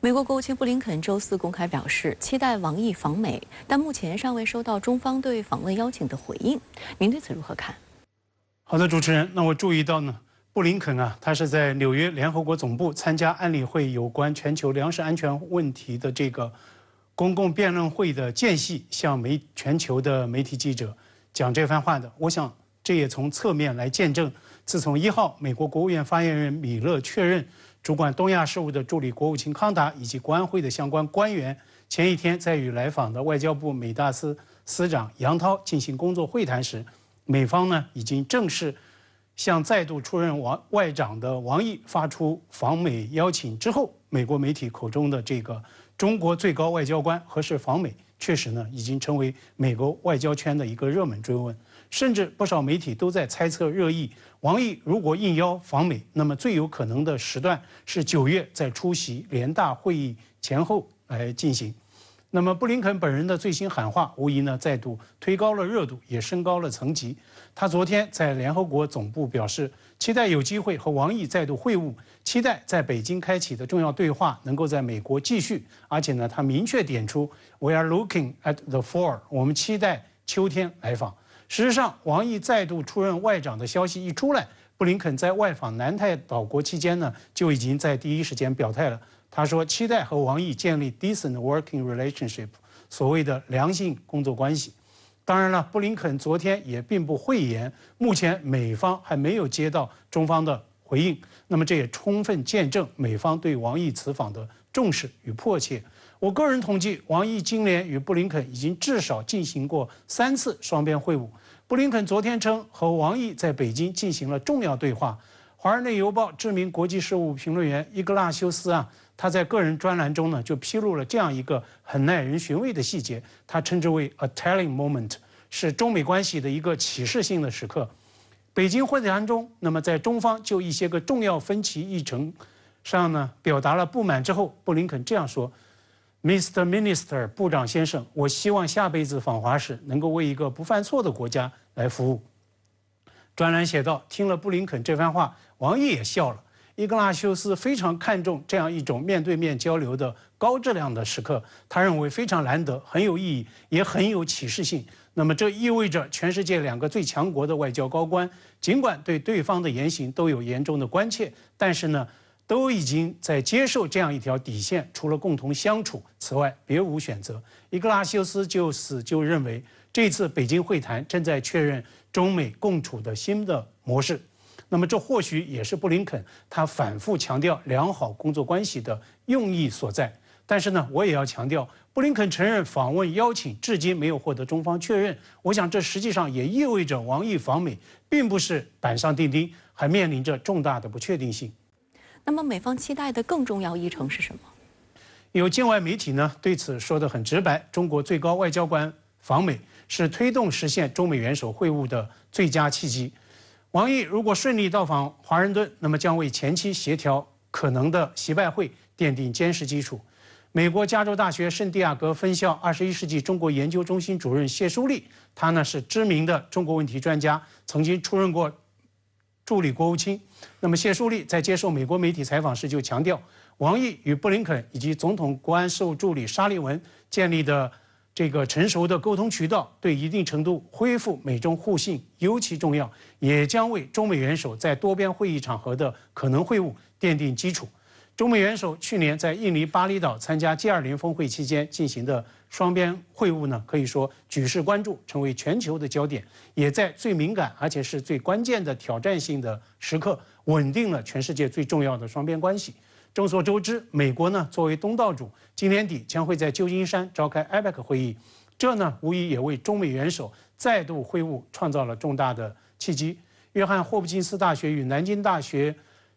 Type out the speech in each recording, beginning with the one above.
美国国务卿布林肯周四公开表示，期待王毅访美，但目前尚未收到中方对访问邀请的回应。您对此如何看？好的，主持人，那我注意到呢，布林肯啊，他是在纽约联合国总部参加安理会有关全球粮食安全问题的这个公共辩论会的间隙，向全球的媒体记者讲这番话的。我想，这也从侧面来见证，自从1号美国国务院发言人米勒确认主管东亚事务的助理国务卿康达以及国安会的相关官员前一天在与来访的外交部美大司司长杨涛进行工作会谈时，美方呢已经正式向再度出任外长的王毅发出访美邀请之后，美国媒体口中的这个中国最高外交官何时访美，确实呢已经成为美国外交圈的一个热门追问。甚至不少媒体都在猜测热议，王毅如果应邀访美，那么最有可能的时段是9月在出席联大会议前后来进行。那么布林肯本人的最新喊话，无疑呢再度推高了热度，也升高了层级。他昨天在联合国总部表示，期待有机会和王毅再度会晤，期待在北京开启的重要对话能够在美国继续。而且呢，他明确点出 "We are looking at the fall"， 我们期待秋天来访。事实上，王毅再度出任外长的消息一出来，布林肯在外访南太岛国期间呢，就已经在第一时间表态了。他说，期待和王毅建立 decent working relationship， 所谓的良性工作关系。当然了，布林肯昨天也并不讳言，目前美方还没有接到中方的回应。那么这也充分见证美方对王毅此访的重视与迫切。我个人统计，王毅今年与布林肯已经至少进行过3次双边会晤。布林肯昨天称和王毅在北京进行了重要对话。《华盛顿邮报》知名国际事务评论员伊格纳修斯啊，他在个人专栏中呢就披露了这样一个很耐人寻味的细节，他称之为 a telling moment， 是中美关系的一个启示性的时刻。北京会谈中，那么在中方就一些个重要分歧议程上呢表达了不满之后，布林肯这样说：Mr. Minister， 部长先生，我希望下辈子访华时能够为一个不犯错的国家来服务。专栏写道，听了布林肯这番话，王毅也笑了。伊格纳修斯非常看重这样一种面对面交流的高质量的时刻，他认为非常难得，很有意义，也很有启示性。那么这意味着全世界2个最强国的外交高官，尽管对对方的言行都有严重的关切，但是呢，都已经在接受这样一条底线，除了共同相处，此外别无选择。伊格拉修斯就认为，这次北京会谈正在确认中美共处的新的模式。那么这或许也是布林肯他反复强调良好工作关系的用意所在。但是呢，我也要强调，布林肯承认访问邀请至今没有获得中方确认。我想这实际上也意味着王毅访美并不是板上钉钉，还面临着重大的不确定性。那么美方期待的更重要议程是什么？有境外媒体呢对此说得很直白，中国最高外交官访美是推动实现中美元首会晤的最佳契机。王毅如果顺利到访华盛顿，那么将为前期协调可能的习拜会奠定坚实基础。美国加州大学圣地亚哥分校21世纪中国研究中心主任谢淑丽，他呢是知名的中国问题专家，曾经出任过助理国务卿。那么谢淑丽在接受美国媒体采访时就强调，王毅与布林肯以及总统国安事务助理沙利文建立的这个成熟的沟通渠道，对一定程度恢复美中互信尤其重要，也将为中美元首在多边会议场合的可能会晤奠定基础。中美元首去年在印尼巴厘岛参加 G20 峰会期间进行的双边会晤呢，可以说举世关注，成为全球的焦点，也在最敏感而且是最关键的挑战性的时刻，稳定了全世界最重要的双边关系。众所周知，美国呢作为东道主，今年底将会在旧金山召开 APEC 会议，这呢无疑也为中美元首再度会晤创造了重大的契机。约翰霍普金斯大学与南京大学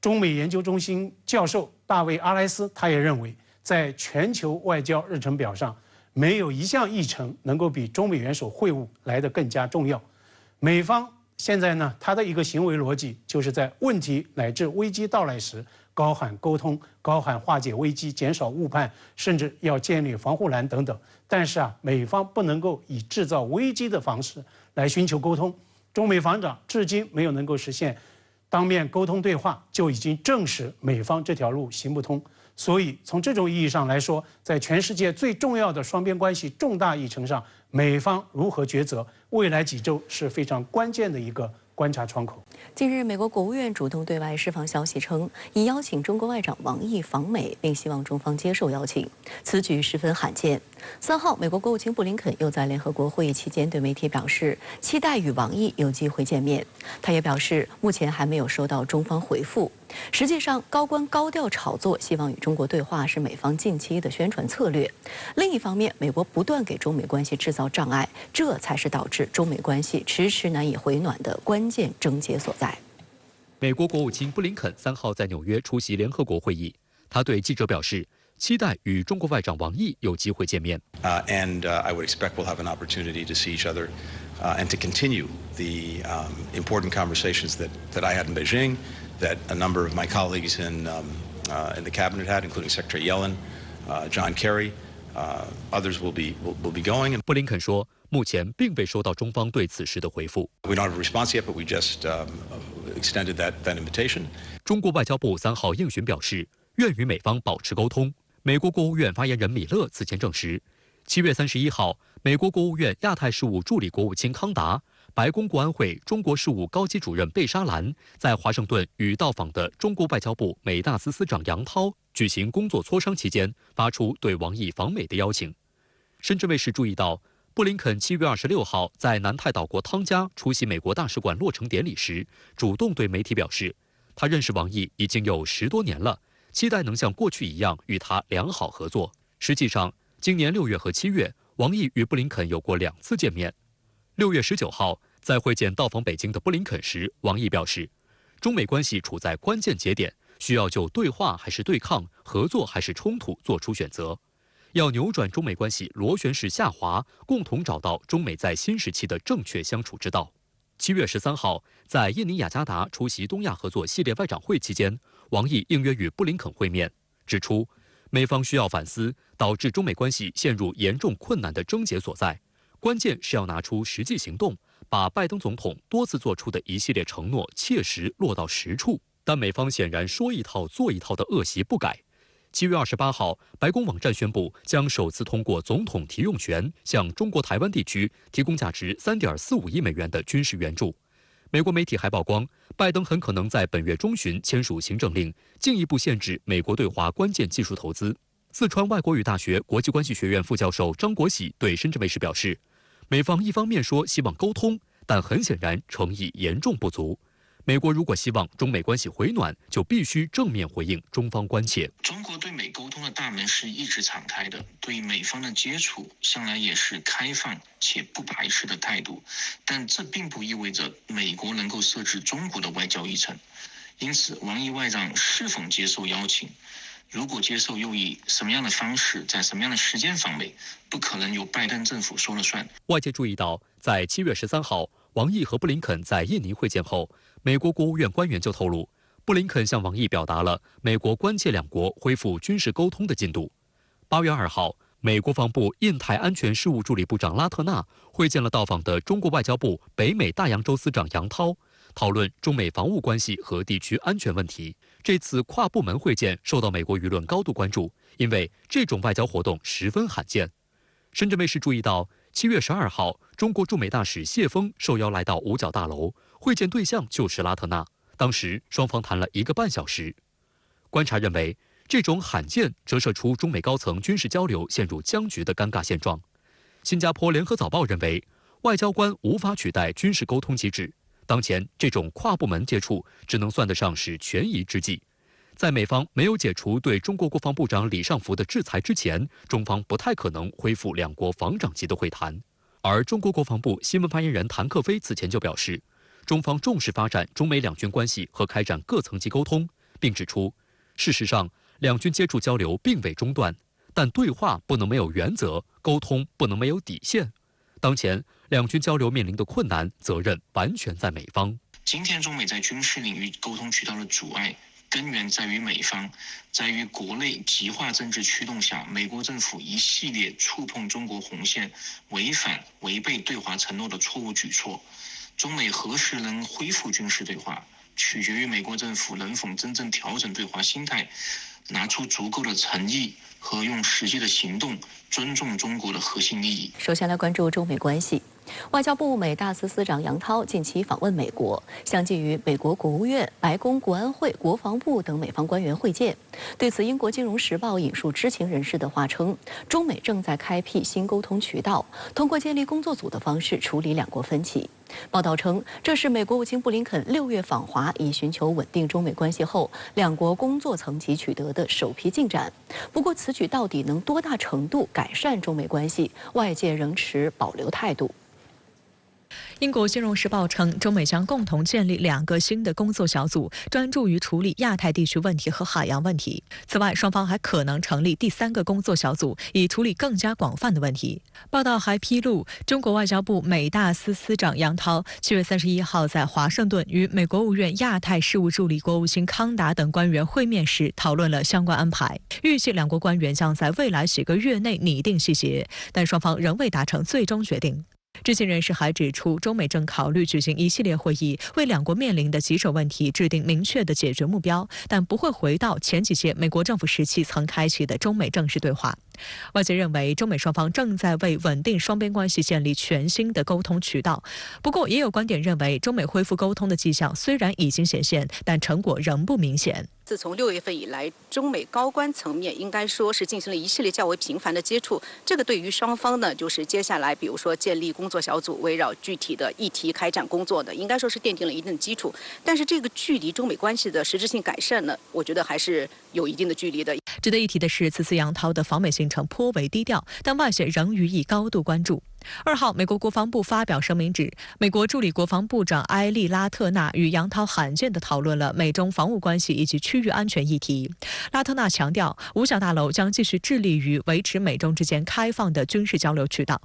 中美研究中心教授大卫·阿莱斯，他也认为，在全球外交日程表上，没有一项议程能够比中美元首会晤来得更加重要。美方现在呢，他的一个行为逻辑，就是在问题乃至危机到来时，高喊沟通，高喊化解危机，减少误判，甚至要建立防护栏等等。但是啊，美方不能够以制造危机的方式来寻求沟通。中美防长至今没有能够实现当面沟通对话，就已经证实美方这条路行不通。所以从这种意义上来说，在全世界最重要的双边关系重大议程上，美方如何抉择，未来几周是非常关键的一个观察窗口。近日，美国国务院主动对外释放消息称，已邀请中国外长王毅访美，并希望中方接受邀请。此举十分罕见。3号，美国国务卿布林肯又在联合国会议期间对媒体表示，期待与王毅有机会见面。他也表示，目前还没有收到中方回复。实际上，高官高调炒作，希望与中国对话是美方近期的宣传策略。另一方面，美国不断给中美关系制造障碍，这才是导致中美关系迟迟难以回暖的关键症结所在。美国国务卿布林肯3号在纽约出席联合国会议，他对记者表示，期待与中国外长王毅有机会见面。And I would expect we'll have an opportunity to see each other and to continue the important conversations that I had in Beijing, that a number of my colleagues in the cabinet had, including Secretary Yellen, John Kerry, others will be going. 布林肯说，目前并未收到中方对此事的回复。We don't have a response yet, but we just extended that invitation. 中国外交部3号应询表示，愿与美方保持沟通。美国国务院发言人米勒此前证实，7月31号，美国国务院亚太事务助理国务卿康达、白宫国安会中国事务高级主任贝沙兰在华盛顿与到访的中国外交部美大司司长杨涛举行工作磋商期间，发出对王毅访美的邀请。深圳卫视注意到，布林肯7月26号在南太岛国汤加出席美国大使馆落成典礼时，主动对媒体表示，他认识王毅已经有10多年了，期待能像过去一样与他良好合作。实际上，今年6月和7月，王毅与布林肯有过2次见面。6月19号，在会见到访北京的布林肯时，王毅表示，中美关系处在关键节点，需要就对话还是对抗、合作还是冲突做出选择，要扭转中美关系螺旋式下滑，共同找到中美在新时期的正确相处之道。7月13号，在印尼雅加达出席东亚合作系列外长会期间，王毅应约与布林肯会面，指出美方需要反思导致中美关系陷入严重困难的症结所在，关键是要拿出实际行动，把拜登总统多次做出的一系列承诺切实落到实处。但美方显然说一套做一套的恶习不改。7月28号，白宫网站宣布将首次通过总统提用权向中国台湾地区提供价值3.45亿美元的军事援助。美国媒体还曝光，拜登很可能在本月中旬签署行政令，进一步限制美国对华关键技术投资。四川外国语大学国际关系学院副教授张国喜对深圳卫视表示，美方一方面说希望沟通，但很显然诚意严重不足。美国如果希望中美关系回暖，就必须正面回应中方关切。中国对美沟通的大门是一直敞开的，对美方的接触向来也是开放且不排斥的态度，但这并不意味着美国能够设置中国的外交议程。因此，王毅外长是否接受邀请，如果接受，又以什么样的方式，在什么样的时间访美，不可能由拜登政府说了算。外界注意到，在7月13号，王毅和布林肯在印尼会见后，美国国务院官员就透露，布林肯向王毅表达了美国关切两国恢复军事沟通的进度。8月2号，美国防部印太安全事务助理部长拉特纳会见了到访的中国外交部北美大洋洲司长杨涛，讨论中美防务关系和地区安全问题。这次跨部门会见受到美国舆论高度关注，因为这种外交活动十分罕见。深圳卫视注意到，7月12号，中国驻美大使谢锋受邀来到五角大楼，会见对象就是拉特纳。当时双方谈了1个半小时。观察认为，这种罕见折射出中美高层军事交流陷入僵局的尴尬现状。新加坡联合早报认为，外交官无法取代军事沟通机制，当前这种跨部门接触只能算得上是权宜之计。在美方没有解除对中国国防部长李尚福的制裁之前，中方不太可能恢复两国防长级的会谈。而中国国防部新闻发言人谭克飞此前就表示，中方重视发展中美两军关系和开展各层级沟通，并指出，事实上两军接触交流并未中断，但对话不能没有原则，沟通不能没有底线。当前两军交流面临的困难，责任完全在美方。今天中美在军事领域沟通渠道的阻碍，根源在于美方，在于国内极化政治驱动下，美国政府一系列触碰中国红线、违背对华承诺的错误举措。中美何时能恢复军事对话，取决于美国政府能否真正调整对华心态，拿出足够的诚意和用实际的行动尊重中国的核心利益。首先来关注中美关系。外交部美大司司长杨涛近期访问美国，相继与美国国务院、白宫国安会、国防部等美方官员会见。对此，英国《金融时报》引述知情人士的话称，中美正在开辟新沟通渠道，通过建立工作组的方式处理两国分歧。报道称，这是美国务卿布林肯6月访华，以寻求稳定中美关系后，两国工作层级取得的首批进展。不过，此举到底能多大程度改善中美关系，外界仍持保留态度。英国《金融时报》称，中美将共同建立2个新的工作小组，专注于处理亚太地区问题和海洋问题。此外，双方还可能成立第3个工作小组，以处理更加广泛的问题。报道还披露，中国外交部美大司司长杨涛7月31号在华盛顿与美国务院亚太事务助理国务卿康达等官员会面时，讨论了相关安排。预计两国官员将在未来几个月内拟定细节，但双方仍未达成最终决定。知情人士还指出，中美正考虑举行一系列会议，为两国面临的棘手问题制定明确的解决目标，但不会回到前几届美国政府时期曾开启的中美正式对话。外界认为，中美双方正在为稳定双边关系建立全新的沟通渠道。不过，也有观点认为，中美恢复沟通的迹象虽然已经显现，但成果仍不明显。自从6月份以来，中美高官层面应该说是进行了一系列较为频繁的接触。这个对于双方呢，就是接下来比如说建立工作小组，围绕具体的议题开展工作的，应该说是奠定了一定的基础。但是这个距离中美关系的实质性改善呢，我觉得还是有一定的距离的。值得一提的是，此次杨涛的访美行程颇为低调，但外界仍予以高度关注。2号，美国国防部发表声明指，美国助理国防部长埃利拉特纳与杨涛罕见地讨论了美中防务关系以及区域安全议题。拉特纳强调，五角大楼将继续致力于维持美中之间开放的军事交流渠道。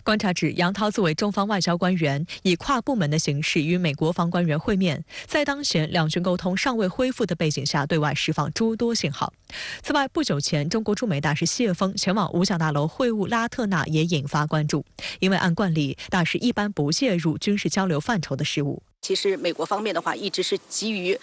观察指，杨涛作为中方外交官员，以跨部门的形式与美国方官员会面，在当前两军沟通尚未恢复的背景下，对外释放诸多信号。此外，不久前，中国驻美大使谢锋前往五角大楼会晤拉特纳，也引发关注。因为按惯例，大使一般不介入军事交流范畴的事务。其实美国方面的话，一直是基于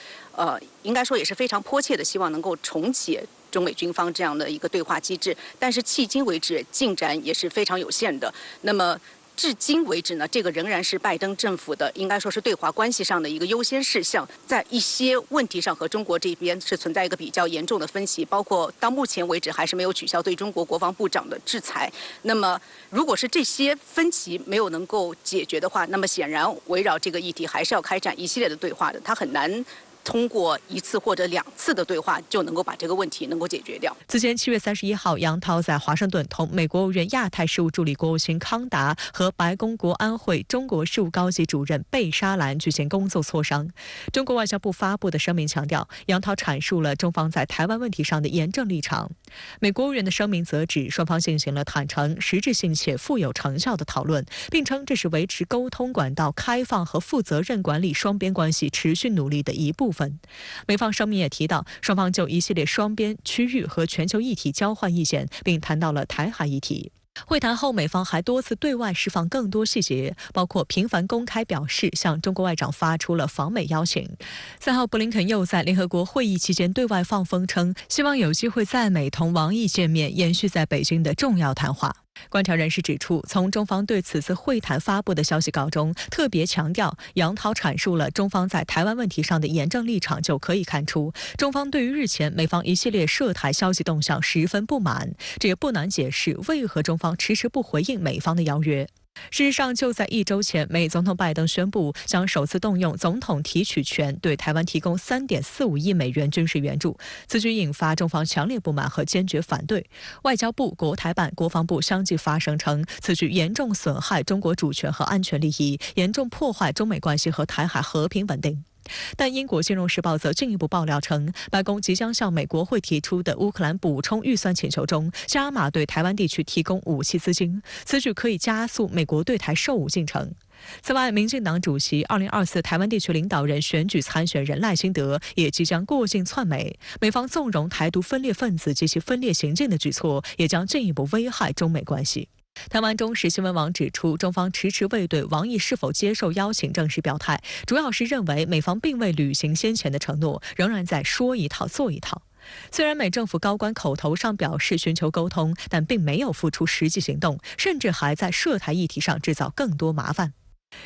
应该说也是非常迫切的，希望能够重启中美军方这样的一个对话机制，但是迄今为止进展也是非常有限的。那么至今为止呢，这个仍然是拜登政府的应该说是对华关系上的一个优先事项，在一些问题上和中国这边是存在一个比较严重的分歧，包括到目前为止还是没有取消对中国国防部长的制裁。那么如果是这些分歧没有能够解决的话，那么显然围绕这个议题还是要开展一系列的对话的，它很难通过1次或者2次的对话就能够把这个问题能够解决掉。此前7月31号，杨涛在华盛顿同美国务院亚太事务助理国务卿康达和白宫国安会中国事务高级主任贝沙兰举行工作磋商。中国外交部发布的声明强调，杨涛阐述了中方在台湾问题上的严正立场。美国务院的声明则指，双方进行了坦诚、实质性且富有成效的讨论，并称这是维持沟通管道开放和负责任管理双边关系持续努力的一部分。美方声明也提到，双方就一系列双边、区域和全球议题交换意见，并谈到了台海议题。会谈后，美方还多次对外释放更多细节，包括频繁公开表示向中国外长发出了访美邀请。3号，布林肯又在联合国会议期间对外放风称，希望有机会在美同王毅见面，延续在北京的重要谈话。观察人士指出，从中方对此次会谈发布的消息稿中，特别强调杨涛阐述了中方在台湾问题上的严正立场，就可以看出中方对于日前美方一系列涉台消息动向十分不满，这也不难解释为何中方迟迟不回应美方的邀约。事实上，就在1周前，美总统拜登宣布将首次动用总统提取权对台湾提供3.45亿美元军事援助，此举引发中方强烈不满和坚决反对。外交部、国台办、国防部相继发声称，此举严重损害中国主权和安全利益，严重破坏中美关系和台海和平稳定。但英国《金融时报》则进一步爆料称，白宫即将向美国会提出的乌克兰补充预算请求中，加码对台湾地区提供武器资金，此举可以加速美国对台售武进程。此外，民进党主席2024台湾地区领导人选举参选人赖清德也即将过境窜美，美方纵容台独分裂分子及其分裂行径的举措，也将进一步危害中美关系。台湾中时新闻网指出，中方迟迟未对王毅是否接受邀请正式表态，主要是认为美方并未履行先前的承诺，仍然在说一套做一套。虽然美政府高官口头上表示寻求沟通，但并没有付出实际行动，甚至还在涉台议题上制造更多麻烦。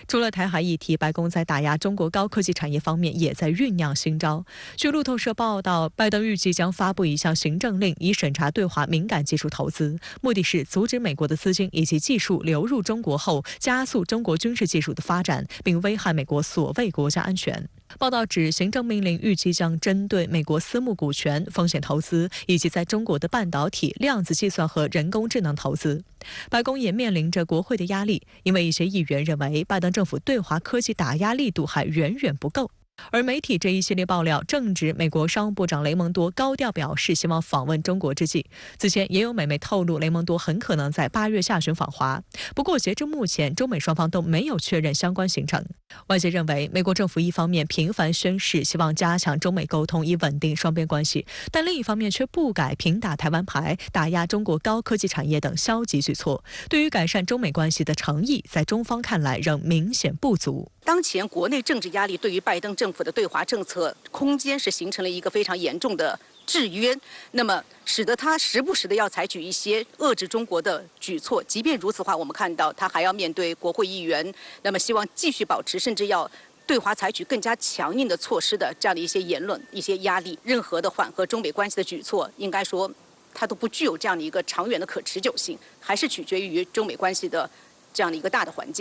除了台海议题，白宫在打压中国高科技产业方面也在酝酿新招。据路透社报道，拜登预计将发布一项行政令，以审查对华敏感技术投资，目的是阻止美国的资金以及技术流入中国后，加速中国军事技术的发展，并危害美国所谓国家安全。报道指，行政命令预计将针对美国私募股权、风险投资以及在中国的半导体、量子计算和人工智能投资。白宫也面临着国会的压力，因为一些议员认为拜登政府对华科技打压力度还远远不够。而媒体这一系列爆料正值美国商务部长雷蒙多高调表示希望访问中国之际。此前也有美媒透露，雷蒙多很可能在8月下旬访华。不过截至目前，中美双方都没有确认相关行程。外界认为，美国政府一方面频繁宣示希望加强中美沟通以稳定双边关系，但另一方面却不改平打台湾牌、打压中国高科技产业等消极举措。对于改善中美关系的诚意，在中方看来仍明显不足。当前国内政治压力对于拜登政府的对华政策空间是形成了一个非常严重的制约，那么使得他时不时的要采取一些遏制中国的举措。即便如此的话，我们看到他还要面对国会议员，那么希望继续保持甚至要对华采取更加强硬的措施的这样的一些言论、一些压力。任何的缓和中美关系的举措，应该说它都不具有这样的一个长远的可持久性，还是取决于中美关系的这样的一个大的环境。